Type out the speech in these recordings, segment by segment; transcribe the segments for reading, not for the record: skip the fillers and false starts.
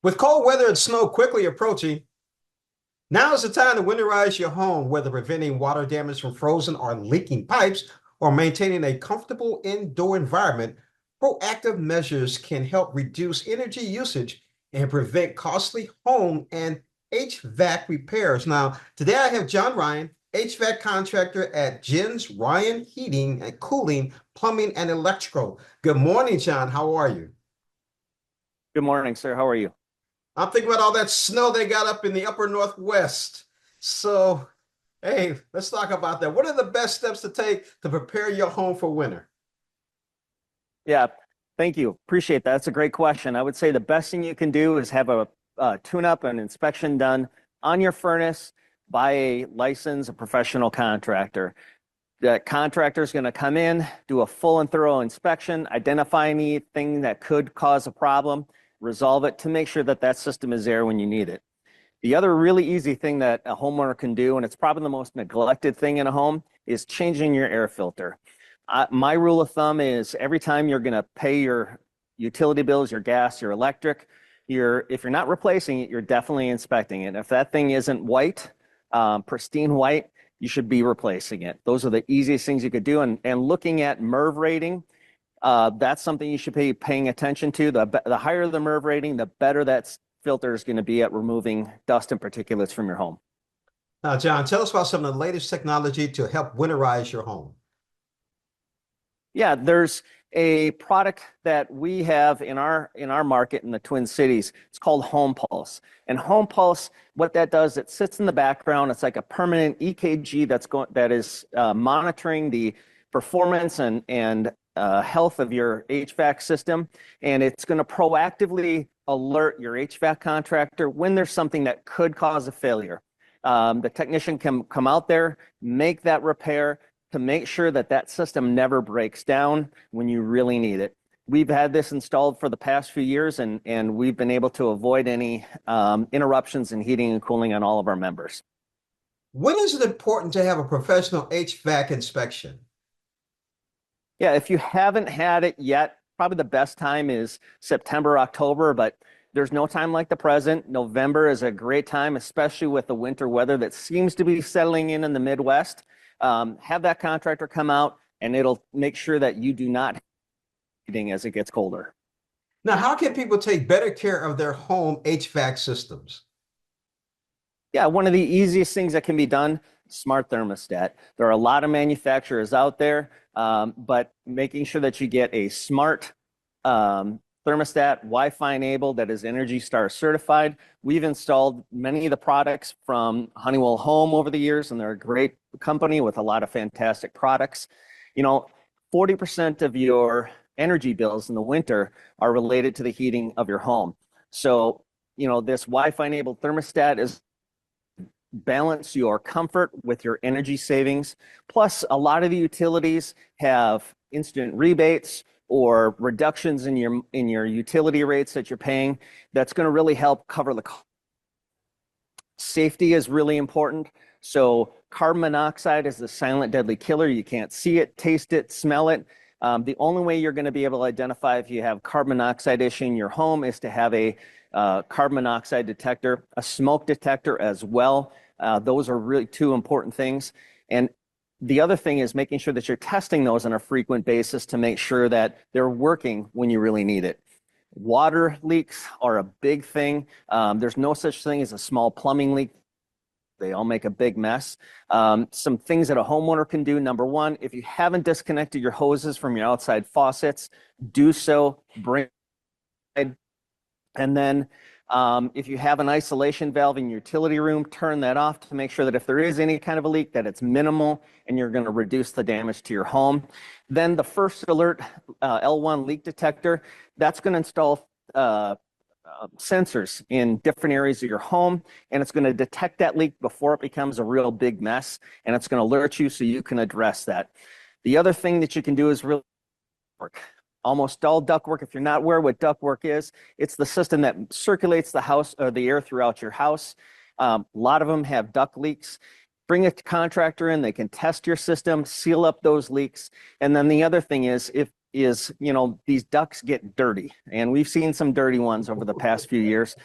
With cold weather and snow quickly approaching, now is the time to winterize your home, whether preventing water damage from frozen or leaking pipes or maintaining a comfortable indoor environment. Proactive measures can help reduce energy usage and prevent costly home and HVAC repairs. Now, today I have Jon Ryan, HVAC contractor at Genz-Ryan Heating and Cooling, Plumbing and Electrical. Good morning, Jon. How are you? Good morning, sir. How are you? I'm thinking about all that snow they got up in the upper Northwest. So, hey, let's talk about that. What are the best steps to take to prepare your home for winter? Yeah, thank you. Appreciate that. That's a great question. I would say the best thing you can do is have a tune-up and inspection done on your furnace by a professional contractor. That contractor is going to come in, do a full and thorough inspection, identify anything that could cause a problem, resolve it to make sure that that system is there when you need it. The other really easy thing that a homeowner can do, and it's probably the most neglected thing in a home, is changing your air filter. My rule of thumb is every time you're going to pay your utility bills, your gas, your electric, if you're not replacing it, you're definitely inspecting it. If that thing isn't white, pristine white, you should be replacing it. Those are the easiest things you could do. And looking at MERV rating, that's something you should be paying attention to. The higher the MERV rating, the better that filter is going to be at removing dust and particulates from your home. Now, Jon, tell us about some of the latest technology to help winterize your home. Yeah, there's a product that we have in our market in the Twin Cities. It's called Home Pulse. And Home Pulse, what that does, it sits in the background. It's like a permanent EKG that is monitoring the performance and health of your HVAC system, and it's going to proactively alert your HVAC contractor when there's something that could cause a failure. The technician can come out there, make that repair, to make sure that that system never breaks down when you really need it. We've had this installed for the past few years, and we've been able to avoid any interruptions in heating and cooling on all of our members. When is it important to have a professional HVAC inspection? Yeah, if you haven't had it yet, probably the best time is September, October, but there's no time like the present. November is a great time, especially with the winter weather that seems to be settling in the Midwest. Have that contractor come out, and it'll make sure that you do not heating as it gets colder. Now, how can people take better care of their home HVAC systems? Yeah, one of the easiest things that can be done, smart thermostat. There are a lot of manufacturers out there, but making sure that you get a smart thermostat, Wi-Fi enabled, that is Energy Star certified. We've installed many of the products from Honeywell Home over the years, and they're a great company with a lot of fantastic products. 40% of your energy bills in the winter are related to the heating of your home. So, this Wi-Fi enabled thermostat is balance your comfort with your energy savings. Plus, a lot of the utilities have instant rebates or reductions in your utility rates that you're paying. That's going to really help cover the cost. Safety is really important. So carbon monoxide is the silent deadly killer. You can't see it, taste it, smell it. The only way you're going to be able to identify if you have carbon monoxide issue in your home is to have a carbon monoxide detector, a smoke detector as well. Those are really two important things. And the other thing is making sure that you're testing those on a frequent basis to make sure that they're working when you really need it. Water leaks are a big thing. There's no such thing as a small plumbing leak. They all make a big mess. Some things that a homeowner can do. Number one, if you haven't disconnected your hoses from your outside faucets, do so. And then if you have an isolation valve in your utility room, turn that off to make sure that if there is any kind of a leak, that it's minimal and you're going to reduce the damage to your home. Then the first alert L1 leak detector, that's going to install sensors in different areas of your home, and it's going to detect that leak before it becomes a real big mess, and it's going to alert you so you can address that. The other thing that you can do is really work. Almost all ductwork, if you're not aware what ductwork is, it's the system that circulates the house or the air throughout your house. A lot of them have duct leaks. Bring a contractor in, they can test your system, seal up those leaks. And then the other thing is, if is, you know, these ducts get dirty, and we've seen some dirty ones over the past few years.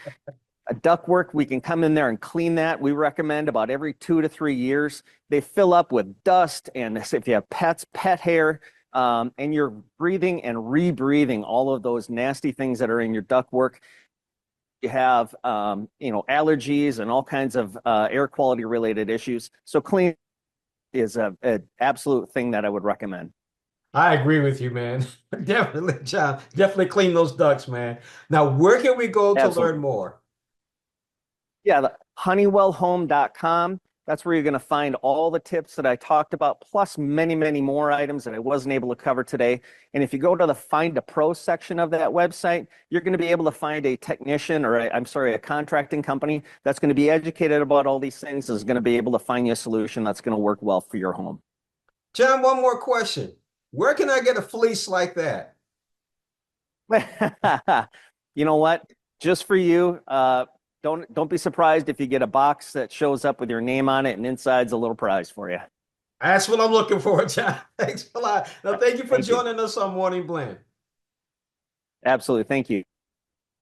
A ductwork, we can come in there and clean that. We recommend about every 2 to 3 years. They fill up with dust, and if you have pets, pet hair, and you're breathing and rebreathing all of those nasty things that are in your ductwork. You have, you know, allergies and all kinds of air quality related issues. So clean is a absolute thing that I would recommend. I agree with you, man. Definitely, John. Definitely clean those ducts, man. Now, where can we go to learn Absolutely. more? Yeah, the honeywellhome.com. That's where you're going to find all the tips that I talked about, plus many, many more items that I wasn't able to cover today. And if you go to the Find a Pro section of that website, you're going to be able to find a technician, or I'm sorry, a contracting company that's going to be educated about all these things, is going to be able to find you a solution that's going to work well for your home. John, one more question. Where can I get a fleece like that? You know what? Just for you, don't be surprised if you get a box that shows up with your name on it and inside's a little prize for you. That's what I'm looking for, John. Thanks a lot. Now, thank you for Thank you. joining us on Morning Blend. Absolutely. Thank you.